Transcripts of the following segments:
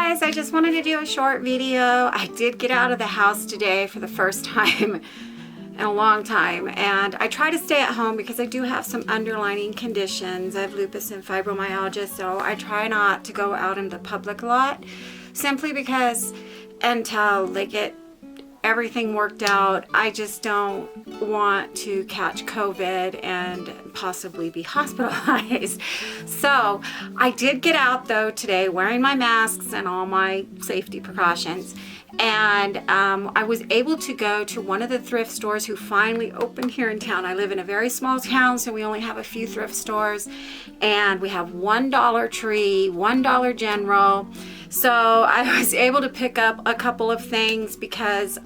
guys, I just wanted to do a short video. I did get out of the house today for the first time in a long time, and I try to stay at home because I do have some underlying conditions. I have lupus and fibromyalgia, so I try not to go out in the public a lot, simply because until they get everything worked out, I just don't want to catch COVID and possibly be hospitalized. So I did get out though today wearing my masks and all my safety precautions, and I was able to go to one of the thrift stores who finally opened here in town. I live in a very small town, so we only have a few thrift stores, and we have one Dollar Tree, one Dollar General. So I was able to pick up a couple of things because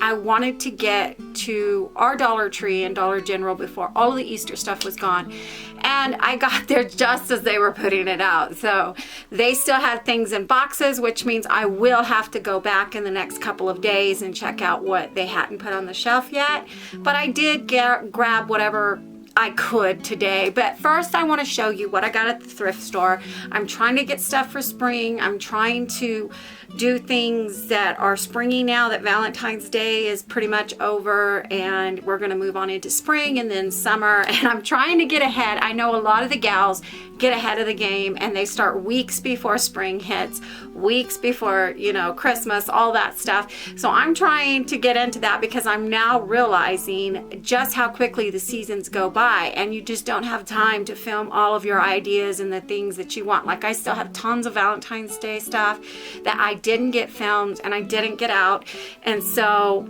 I wanted to get to our Dollar Tree and Dollar General before all of the Easter stuff was gone. And I got there just as they were putting it out. So they still had things in boxes, which means I will have to go back in the next couple of days and check out what they hadn't put on the shelf yet. But I did grab whatever I could today. But first I want to show you what I got at the thrift store. I'm trying to get stuff for spring. I'm trying to do things that are springy now that Valentine's Day is pretty much over, and we're going to move on into spring and then summer, and I'm trying to get ahead. I know a lot of the gals get ahead of the game and they start weeks before spring hits, weeks before, you know, Christmas, all that stuff. So I'm trying to get into that because I'm now realizing just how quickly the seasons go by, and you just don't have time to film all of your ideas and the things that you want. Like, I still have tons of Valentine's Day stuff that I didn't get filmed and I didn't get out, and so,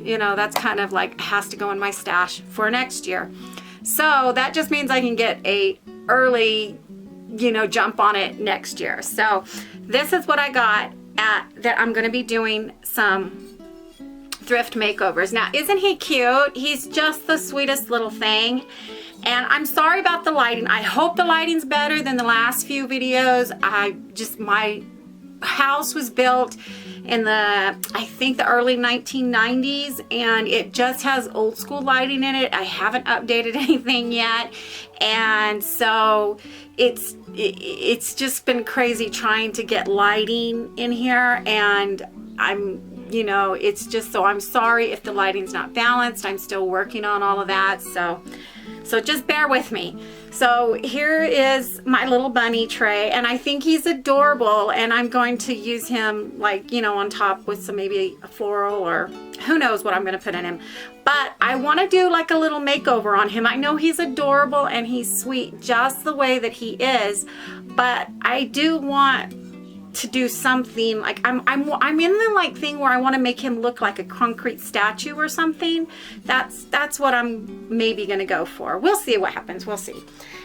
you know, that's kind of like has to go in my stash for next year. So that just means I can get a early, you know, jump on it next year. So this is what I got that I'm going to be doing some thrift makeovers. Now, isn't he cute? He's just the sweetest little thing. And I'm sorry about the lighting. I hope the lighting's better than the last few videos. My house was built in I think the early 1990s, and it just has old school lighting in it. I haven't updated anything yet, and so it's just been crazy trying to get lighting in here, and it's just, so I'm sorry if the lighting's not balanced. I'm still working on all of that, so just bear with me. So here is my little bunny tray, and I think he's adorable, and I'm going to use him, like, you know, on top with some, maybe a floral, or who knows what I'm going to put in him. But I want to do like a little makeover on him. I know he's adorable and he's sweet just the way that he is, but I do want to do something like I'm in the like thing where I want to make him look like a concrete statue or something. That's what I'm maybe gonna go for. We'll see what happens. We'll see.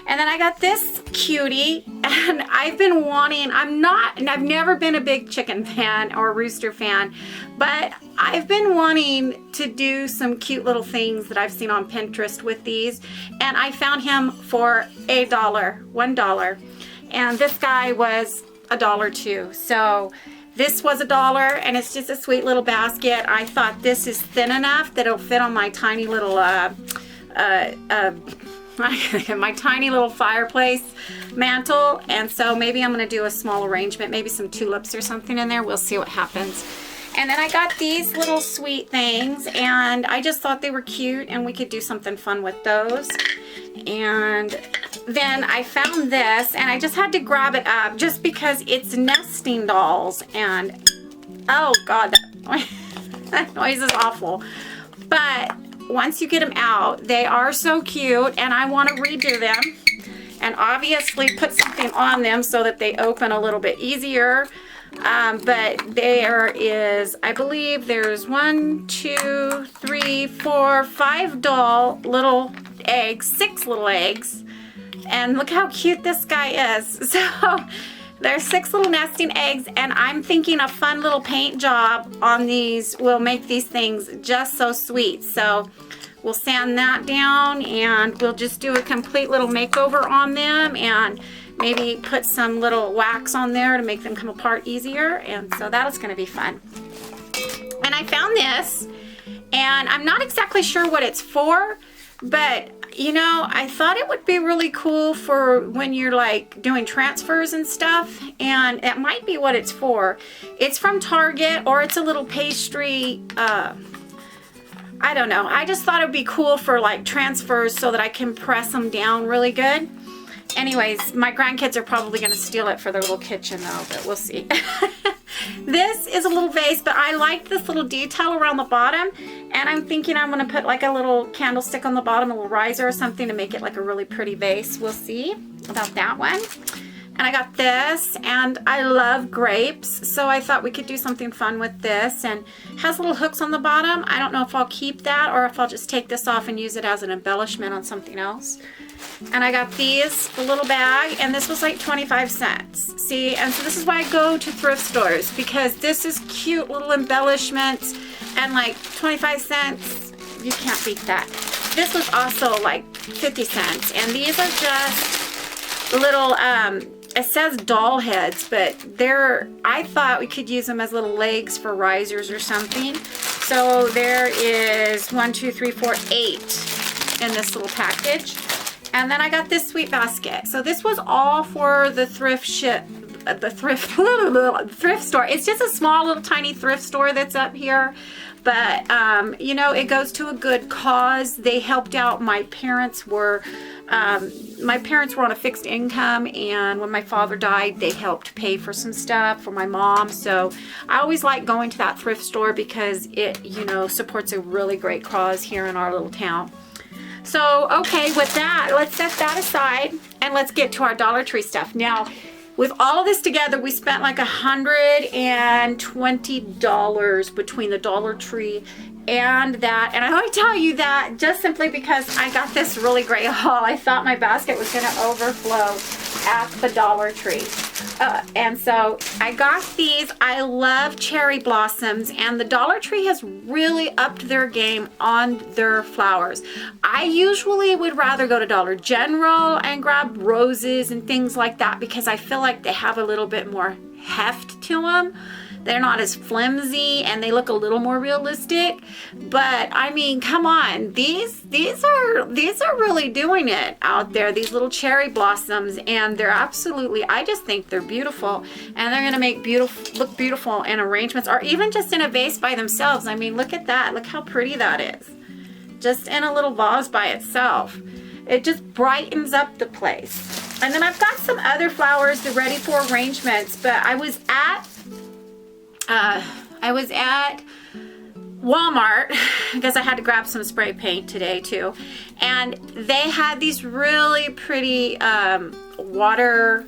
And then I got this cutie, and I've never been a big chicken fan or rooster fan, but I've been wanting to do some cute little things that I've seen on Pinterest with these, and I found him for $1, and this guy was $1 too. So this was $1, and it's just a sweet little basket. I thought this is thin enough that it'll fit on my tiny little my tiny little fireplace mantle, and so maybe I'm going to do a small arrangement, maybe some tulips or something in there. We'll see what happens. And then I got these little sweet things, and I just thought they were cute and we could do something fun with those. And then I found this, and I just had to grab it up just because it's nesting dolls, and oh god, that noise is awful. But once you get them out, they are so cute, and I want to redo them and obviously put something on them so that they open a little bit easier. But there is, I believe there's 1, 2, 3, 4, 5 doll little eggs, 6 little eggs, and look how cute this guy is. So there's 6 little nesting eggs, and I'm thinking a fun little paint job on these will make these things just so sweet. So we'll sand that down, and we'll just do a complete little makeover on them, and maybe put some little wax on there to make them come apart easier, and so that's going to be fun. And I found this, and I'm not exactly sure what it's for, But you know, I thought it would be really cool for when you're like doing transfers and stuff, and it might be what it's for. It's from Target, or it's a little pastry, I don't know. I just thought it would be cool for like transfers so that I can press them down really good. Anyways, my grandkids are probably going to steal it for their little kitchen though, but we'll see. This is a little vase, but I like this little detail around the bottom, and I'm thinking I'm going to put like a little candlestick on the bottom, a little riser or something to make it like a really pretty vase. We'll see about that one. And I got this, and I love grapes, so I thought we could do something fun with this. And it has little hooks on the bottom. I don't know if I'll keep that or if I'll just take this off and use it as an embellishment on something else. And I got these, a little bag, and this was like 25 cents. See, and so this is why I go to thrift stores, because this is cute little embellishments, and like 25 cents, you can't beat that. This was also like 50 cents, and these are just little, it says doll heads, but I thought we could use them as little legs for risers or something. So there is 1, 2, 3, 4, 8 in this little package. And then I got this sweet basket. So this was all for the thrift store. It's just a small little tiny thrift store that's up here. But, you know, it goes to a good cause. They helped out. My parents were on a fixed income, and when my father died, they helped pay for some stuff for my mom. So I always like going to that thrift store because it, you know, supports a really great cause here in our little town. So, okay, with that, let's set that aside and let's get to our Dollar Tree stuff. Now, with all of this together, we spent like $120 between the Dollar Tree and that. And I only tell you that just simply because I got this really great haul. I thought my basket was going to overflow at the Dollar Tree. And so I got these. I love cherry blossoms, and the Dollar Tree has really upped their game on their flowers. I usually would rather go to Dollar General and grab roses and things like that because I feel like they have a little bit more heft to them. They're not as flimsy and they look a little more realistic. But I mean, come on, these are really doing it out there. These little cherry blossoms, and they're absolutely, I just think they're beautiful, and they're gonna make look beautiful in arrangements or even just in a vase by themselves. I mean, look at that. Look how pretty that is. Just in a little vase by itself. It just brightens up the place. And then I've got some other flowers that are ready for arrangements, but I was at Walmart because I had to grab some spray paint today too, and they had these really pretty water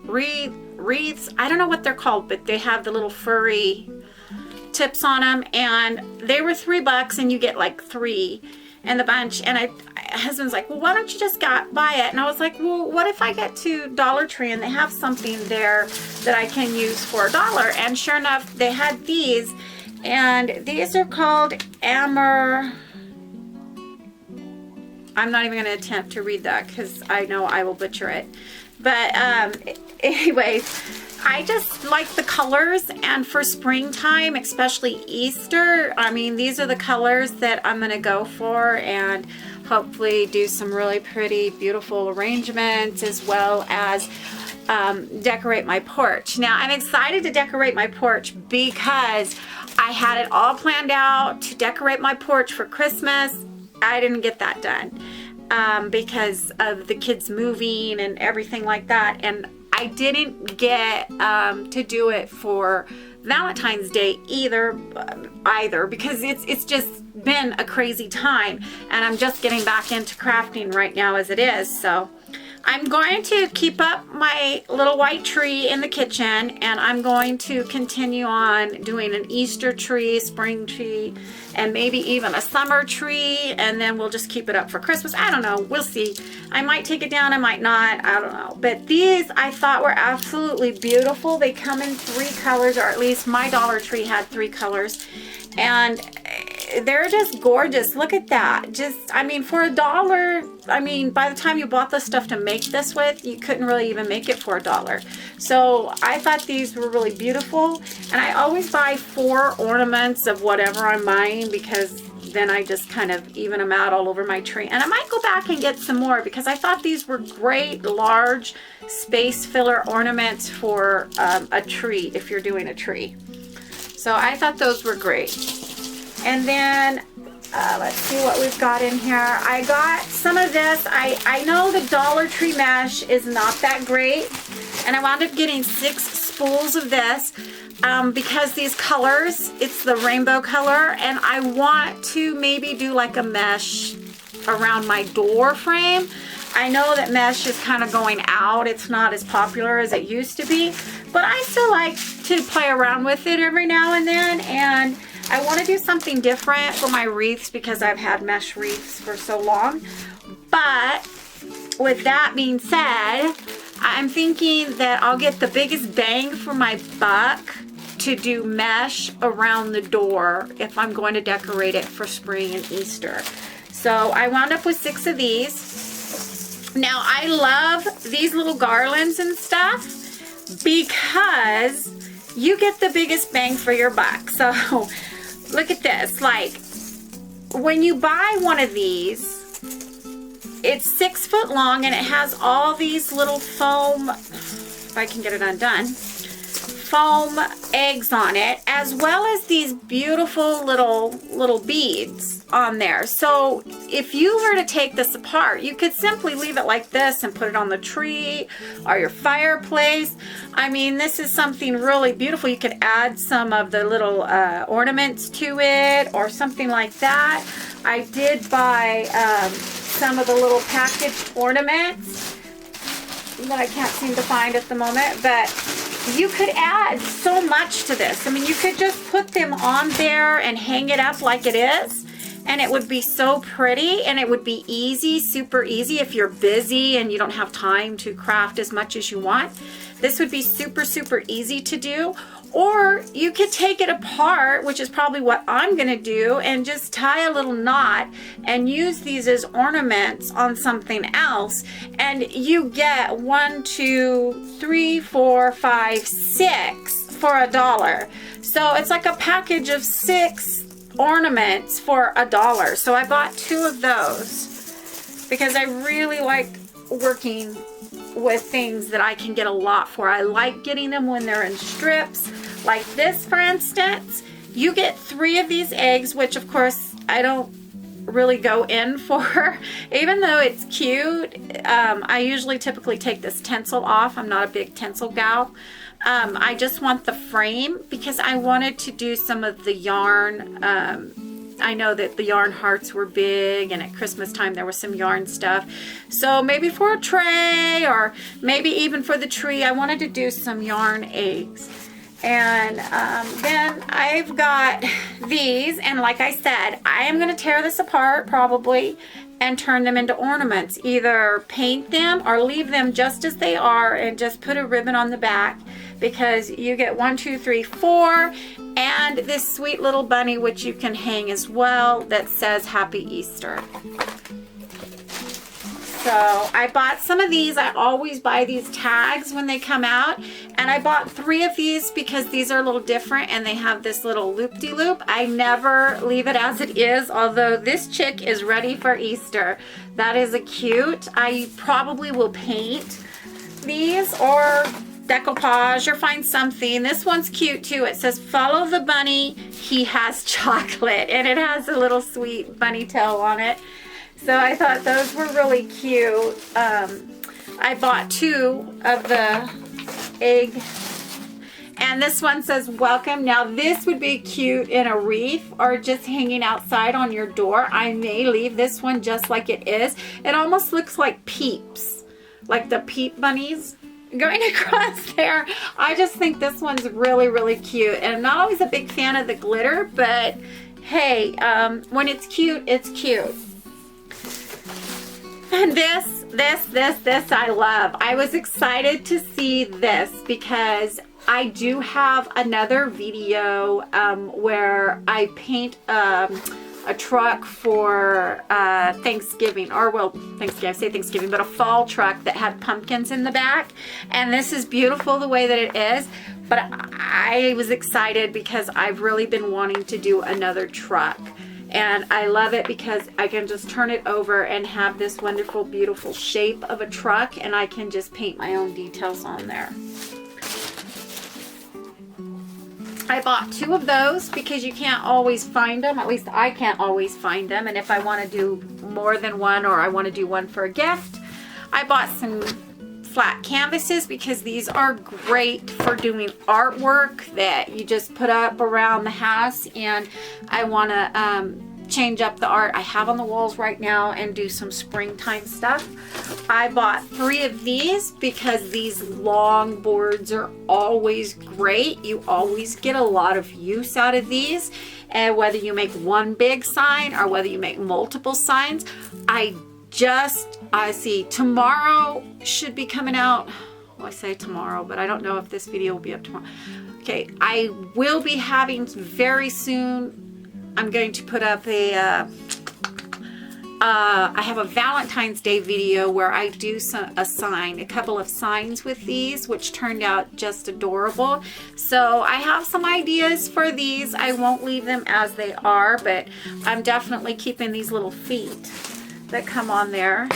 wreaths. I don't know what they're called, but they have the little furry tips on them, and they were $3, and you get like 3 in the bunch. And my husband's like, well, why don't you just buy it? And I was like, well, what if I get to Dollar Tree and they have something there that I can use for $1? And sure enough, they had these, and these are called I'm not even going to attempt to read that because I know I will butcher it. But anyways, I just like the colors, and for springtime, especially Easter, I mean, these are the colors that I'm going to go for, and hopefully do some really pretty, beautiful arrangements, as well as decorate my porch. Now, I'm excited to decorate my porch because I had it all planned out to decorate my porch for Christmas. I didn't get that done because of the kids moving and everything like that, and I didn't get to do it for Valentine's Day either because it's just been a crazy time, and I'm just getting back into crafting right now as it is. So I'm going to keep up my little white tree in the kitchen, and I'm going to continue on doing an Easter tree, spring tree, and maybe even a summer tree, and then we'll just keep it up for Christmas. I don't know. We'll see. I might take it down. I might not. I don't know. But these I thought were absolutely beautiful. They come in 3 colors, or at least my Dollar Tree had 3 colors. And they're just gorgeous. Look at that. Just, I mean, for $1, I mean, by the time you bought the stuff to make this with, you couldn't really even make it for $1. So I thought these were really beautiful. And I always buy 4 ornaments of whatever I'm buying because then I just kind of even them out all over my tree. And I might go back and get some more because I thought these were great large space filler ornaments for a tree if you're doing a tree. So I thought those were great. And then let's see what we've got in here. I got some of this. I know the Dollar Tree mesh is not that great, and I wound up getting 6 spools of this because these colors, it's the rainbow color, and I want to maybe do like a mesh around my door frame. I know that mesh is kind of going out. It's not as popular as it used to be, but I still like to play around with it every now and then, and I want to do something different for my wreaths because I've had mesh wreaths for so long. But with that being said, I'm thinking that I'll get the biggest bang for my buck to do mesh around the door if I'm going to decorate it for spring and Easter. So I wound up with 6 of these. Now I love these little garlands and stuff because you get the biggest bang for your buck. So look at this. Like, when you buy one of these, it's 6 foot long and it has all these little foam, if I can get it undone, foam eggs on it, as well as these beautiful little beads on there. So if you were to take this apart, you could simply leave it like this and put it on the tree or your fireplace. I mean, this is something really beautiful. You could add some of the little ornaments to it or something like that. I did buy some of the little packaged ornaments that I can't seem to find at the moment, but you could add so much to this. I mean, you could just put them on there and hang it up like it is, and it would be so pretty, and it would be easy, super easy if you're busy and you don't have time to craft as much as you want. This would be super, super easy to do. Or you could take it apart, which is probably what I'm going to do, and just tie a little knot and use these as ornaments on something else. And you get 1, 2, 3, 4, 5, 6 for $1. So it's like a package of 6 ornaments for $1. So I bought 2 of those because I really like working with things that I can get a lot for. I like getting them when they're in strips. Like this, for instance, you get 3 of these eggs, which of course I don't really go in for. Even though it's cute, I usually typically take this tinsel off. I'm not a big tinsel gal. I just want the frame because I wanted to do some of the yarn. I know that the yarn hearts were big, and at Christmas time there was some yarn stuff. So maybe for a tray, or maybe even for the tree, I wanted to do some yarn eggs. And then I've got these, and like I said, I am going to tear this apart probably and turn them into ornaments. Either paint them or leave them just as they are and just put a ribbon on the back, because you get 1, 2, 3, 4, and this sweet little bunny, which you can hang as well, that says Happy Easter. So I bought some of these. I always buy these tags when they come out, and I bought 3 of these because these are a little different and they have this little loop-de-loop. I never leave it as it is, although this chick is ready for Easter. That is a cute. I probably will paint these or decoupage or find something. This one's cute too. It says follow the bunny, he has chocolate, and it has a little sweet bunny tail on it. So I thought those were really cute. I bought 2 of the egg, and this one says welcome. Now this would be cute in a wreath or just hanging outside on your door. I may leave this one just like it is. It almost looks like peeps, like the peep bunnies going across there. I just think this one's really, really cute, and I'm not always a big fan of the glitter, but hey, when it's cute, it's cute. And this I love. I was excited to see this because I do have another video where I paint a truck for Thanksgiving, or well, Thanksgiving, I say Thanksgiving, but a fall truck that had pumpkins in the back. And this is beautiful the way that it is, but I was excited because I've really been wanting to do another truck. And I love it because I can just turn it over and have this wonderful, beautiful shape of a truck, and I can just paint my own details on there. I bought 2 of those because you can't always find them. At least I can't always find them. And if I want to do more than one, or I want to do one for a gift, I bought some flat canvases because these are great for doing artwork that you just put up around the house. And I want to change up the art I have on the walls right now and do some springtime stuff. I bought 3 of these because these long boards are always great. You always get a lot of use out of these, and whether you make one big sign or whether you make multiple signs. I see tomorrow should be coming out. Well, I say tomorrow, but I don't know if this video will be up tomorrow. Okay, I will be having very soon, I'm going to put up a, I have a Valentine's Day video where I do a couple of signs with these, which turned out just adorable. So I have some ideas for these. I won't leave them as they are, but I'm definitely keeping these little feet that come on there.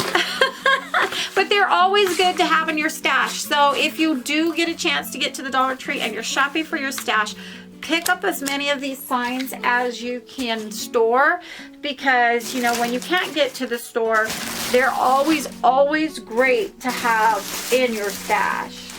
But they're always good to have in your stash. So if you do get a chance to get to the Dollar Tree and you're shopping for your stash, pick up as many of these signs as you can store, because you know, when you can't get to the store, they're always great to have in your stash.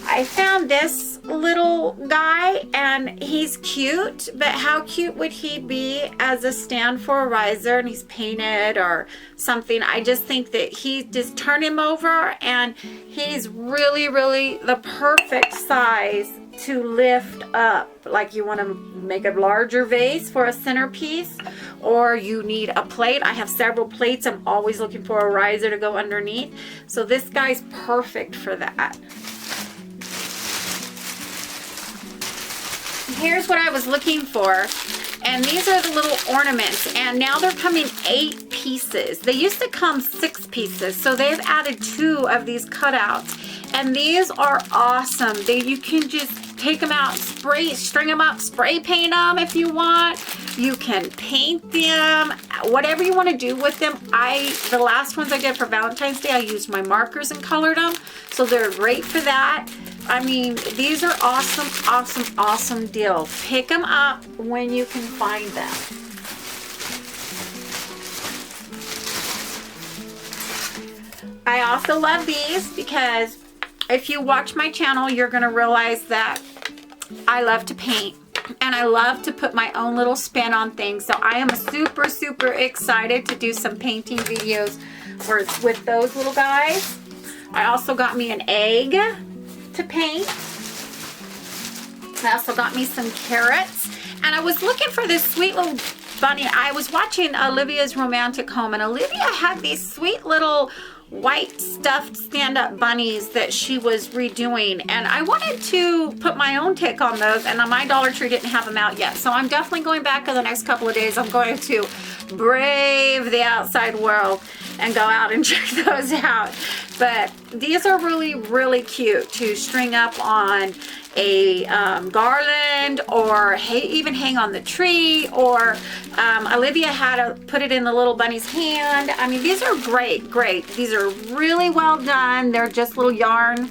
I found this little guy and he's cute, but how cute would he be as a stand for a riser, and he's painted or something. I just think that he just turn him over and he's really the perfect size to lift up. Like you want to make a larger vase for a centerpiece, or you need a plate. I have several plates. I'm always looking for a riser to go underneath. So this guy's perfect for that. Here's what I was looking for, and these are the little ornaments, and now they're coming 8 pieces. They used to come 6 pieces, so they've added 2 of these cutouts, and these are awesome. You can just take them out, string them up, spray paint them if you want. You can paint them, whatever you want to do with them. The last ones I did for Valentine's Day, I used my markers and colored them, so they're great for that. I mean, these are awesome deal. Pick them up when you can find them. I also love these because if you watch my channel, you're going to realize that I love to paint and I love to put my own little spin on things. So I am super excited to do some painting videos with those little guys. I also got me an egg to paint. I also got me some carrots, and I was looking for this sweet little bunny. I was watching Olivia's Romantic Home, and Olivia had these sweet little white stuffed stand-up bunnies that she was redoing, and I wanted to put my own take on those, and my Dollar Tree didn't have them out yet. So I'm definitely going back in the next couple of days. I'm going to brave the outside world and go out and check those out. But these are really cute to string up on a garland, or even hang on the tree, or Olivia had to put it in the little bunny's hand. I mean, these are great. These are really well done. They're just little yarn.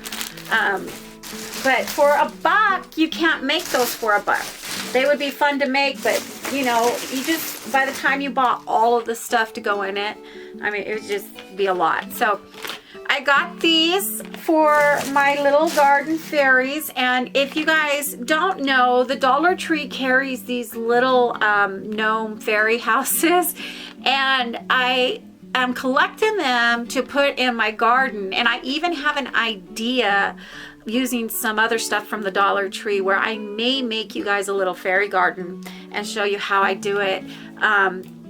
But for $1, you can't make those for $1. They would be fun to make, but you know, you just, by the time you bought all of the stuff to go in it, I mean, it would just be a lot. So I got these for my little garden fairies, and if you guys don't know, the Dollar Tree carries these little gnome fairy houses, and I am collecting them to put in my garden. And I even have an idea using some other stuff from the Dollar Tree where I may make you guys a little fairy garden and show you how I do it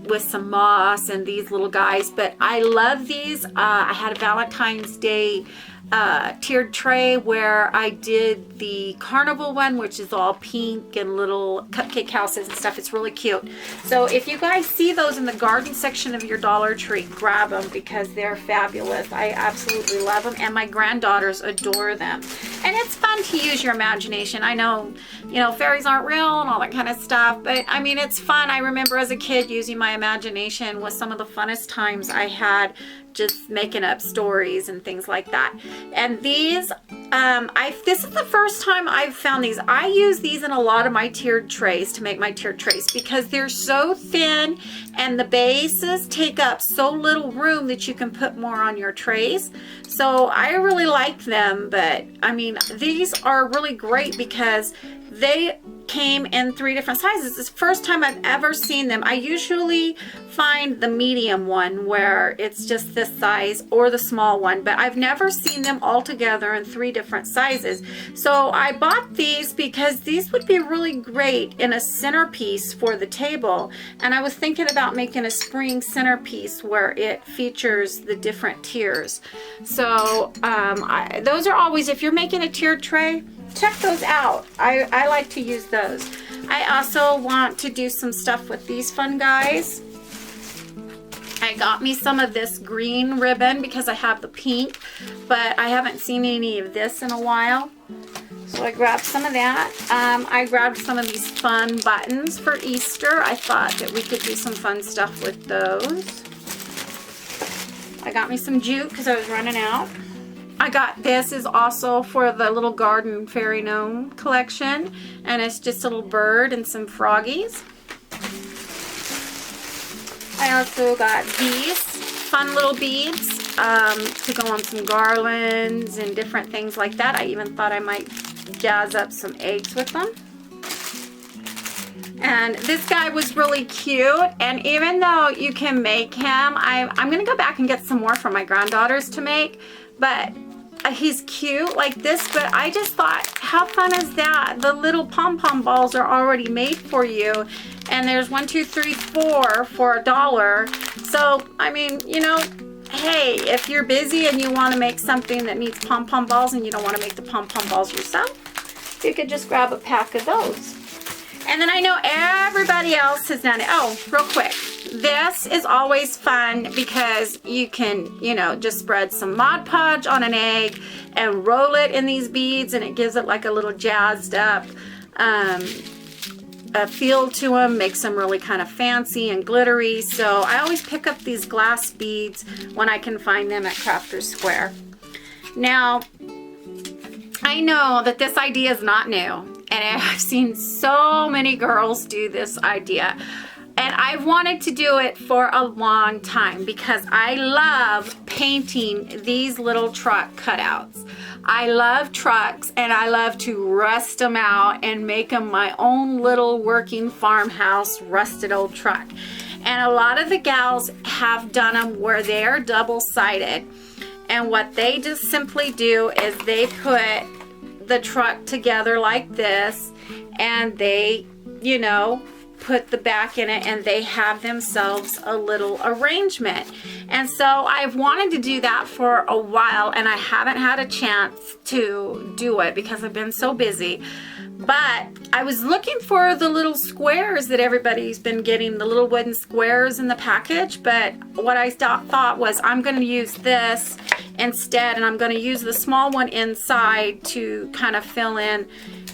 with some moss and these little guys. But I love these. I had a Valentine's Day tiered tray where I did the carnival one, which is all pink and little cupcake houses and stuff. It's really cute. So if you guys see those in the garden section of your Dollar Tree, grab them because they're fabulous. I absolutely love them, and my granddaughters adore them. And it's fun to use your imagination. I know, you know, fairies aren't real and all that kind of stuff, but I mean, it's fun. I remember as a kid using my imagination was some of the funnest times I had, just making up stories and things like that. And these, this is the first time I've found these. I use these in a lot of my tiered trays to make my tiered trays because they're so thin and the bases take up so little room that you can put more on your trays. So I really like them, but I mean, these are really great because they came in 3 different sizes. It's the first time I've ever seen them. I usually find the medium one where it's just this size, or the small one, but I've never seen them all together in 3 different sizes. So I bought these because these would be really great in a centerpiece for the table, and I was thinking about making a spring centerpiece where it features the different tiers. So those are always, if you're making a tiered tray, check those out. I like to use those. I also want to do some stuff with these fun guys. I got me some of this green ribbon because I have the pink, but I haven't seen any of this in a while. So I grabbed some of that. I grabbed some of these fun buttons for Easter. I thought that we could do some fun stuff with those. I got me some jute because I was running out. I got this is also for the little garden fairy gnome collection, and it's just a little bird and some froggies. I also got these fun little beads to go on some garlands and different things like that. I even thought I might jazz up some eggs with them. And this guy was really cute, and even though you can make him, I'm gonna go back and get some more for my granddaughters to make, but he's cute like this. But I just thought, how fun is that? The little pom-pom balls are already made for you, and there's 1, 2, 3, 4 for $1. So I mean, you know, hey, if you're busy and you want to make something that needs pom-pom balls and you don't want to make the pom-pom balls yourself, you could just grab a pack of those. And then I know everybody else has done it. Oh, real quick. This is always fun because you can, you know, just spread some Mod Podge on an egg and roll it in these beads, and it gives it like a little jazzed up a feel to them, makes them really kind of fancy and glittery. So I always pick up these glass beads when I can find them at Crafter's Square. Now, I know that this idea is not new, and I've seen so many girls do this idea, and I've wanted to do it for a long time because I love painting these little truck cutouts. I love trucks, and I love to rust them out and make them my own little working farmhouse rusted old truck. And a lot of the gals have done them where they're double-sided, and what they just simply do is they put the truck together like this, and they, you know, put the back in it, and they have themselves a little arrangement. And so I've wanted to do that for a while, and I haven't had a chance to do it because I've been so busy. But I was looking for the little squares that everybody's been getting, the little wooden squares in the package, but what I thought was I'm going to use this instead, and I'm going to use the small one inside to kind of fill in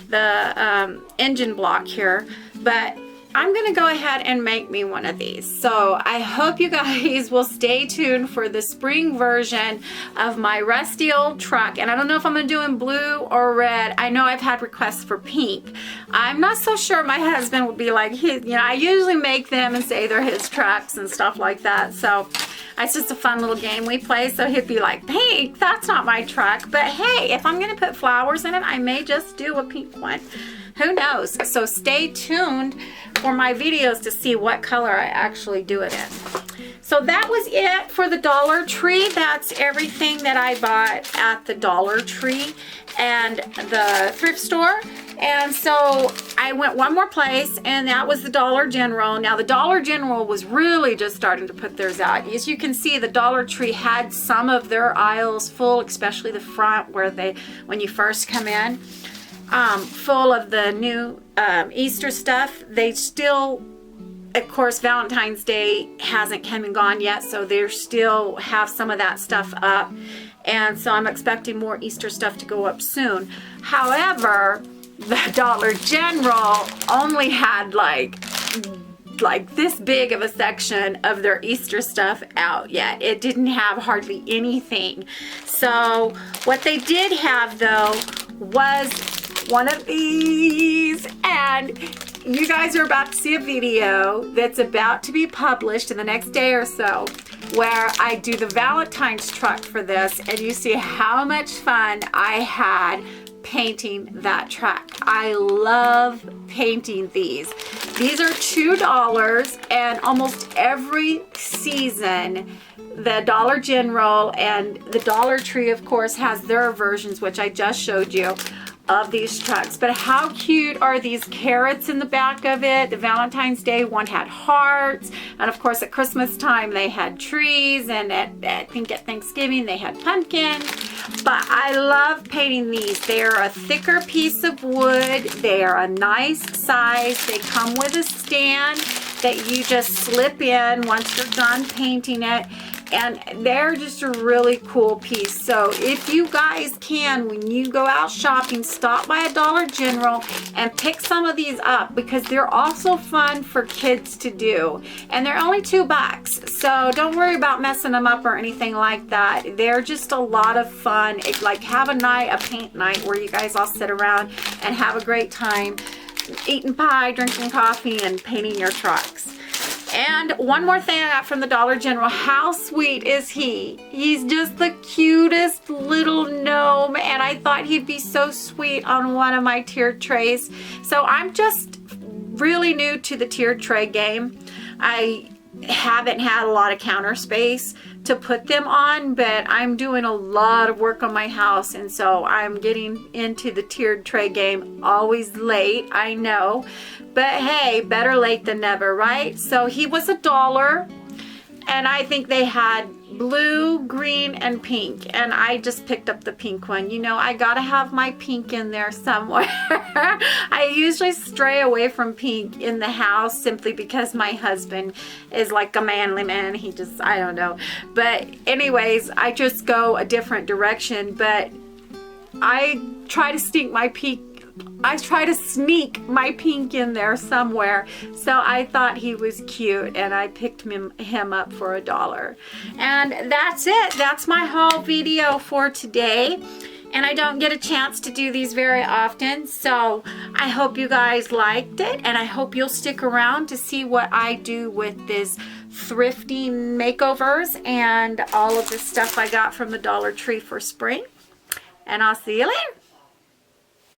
the engine block here. But I'm going to go ahead and make me one of these. So I hope you guys will stay tuned for the spring version of my rusty old truck. And I don't know if I'm going to do in blue or red. I know I've had requests for pink. I'm not so sure. My husband will be like, you know, I usually make them and say they're his trucks and stuff like that. So it's just a fun little game we play. So he'd be like, pink, that's not my truck. But hey, if I'm going to put flowers in it, I may just do a pink one. Who knows? So stay tuned for my videos to see what color I actually do it in. So that was it for the Dollar Tree. That's everything that I bought at the Dollar Tree and the thrift store. And so I went one more place, and that was the Dollar General. Now the Dollar General was really just starting to put theirs out. As you can see, the Dollar Tree had some of their aisles full, especially the front where when you first come in, full of the new Easter stuff. They still, of course, Valentine's Day hasn't come and gone yet, so they still have some of that stuff up. And so I'm expecting more Easter stuff to go up soon. However, the Dollar General only had like this big of a section of their Easter stuff out yet. It didn't have hardly anything. So what they did have though was one of these, and you guys are about to see a video that's about to be published in the next day or so where I do the Valentine's truck for this, and you see how much fun I had painting that truck. I love painting these. These are $2, and almost every season the Dollar General and the Dollar Tree, of course, has their versions, which I just showed you, of these trucks. But how cute are these carrots in the back of it? The Valentine's Day one had hearts, and of course at Christmas time they had trees, and I think at Thanksgiving they had pumpkins. But I love painting these. They are a thicker piece of wood. They are a nice size. They come with a stand that you just slip in once you're done painting it. And they're just a really cool piece. So if you guys can, when you go out shopping, stop by a Dollar General and pick some of these up, because they're also fun for kids to do. And they're only $2. So don't worry about messing them up or anything like that. They're just a lot of fun. Like have a paint night where you guys all sit around and have a great time eating pie, drinking coffee, and painting your trucks. And one more thing I got from the Dollar General. How sweet is he? He's just the cutest little gnome, and I thought he'd be so sweet on one of my tiered trays. So I'm just really new to the tiered tray game. I haven't had a lot of counter space to put them on, but I'm doing a lot of work on my house, and so I'm getting into the tiered tray game. Always late, I know, but hey, better late than never, right? So he was $1, and I think they had blue, green, and pink, and I just picked up the pink one. You know, I gotta have my pink in there somewhere. I usually stray away from pink in the house simply because my husband is like a manly man. He just, I don't know. But anyways, I just go a different direction, but I try to sneak my pink in there somewhere. So I thought he was cute, and I picked him up for $1. And that's it. That's my haul video for today. And I don't get a chance to do these very often, so I hope you guys liked it, and I hope you'll stick around to see what I do with this thrifting makeovers and all of the stuff I got from the Dollar Tree for spring. And I'll see you later.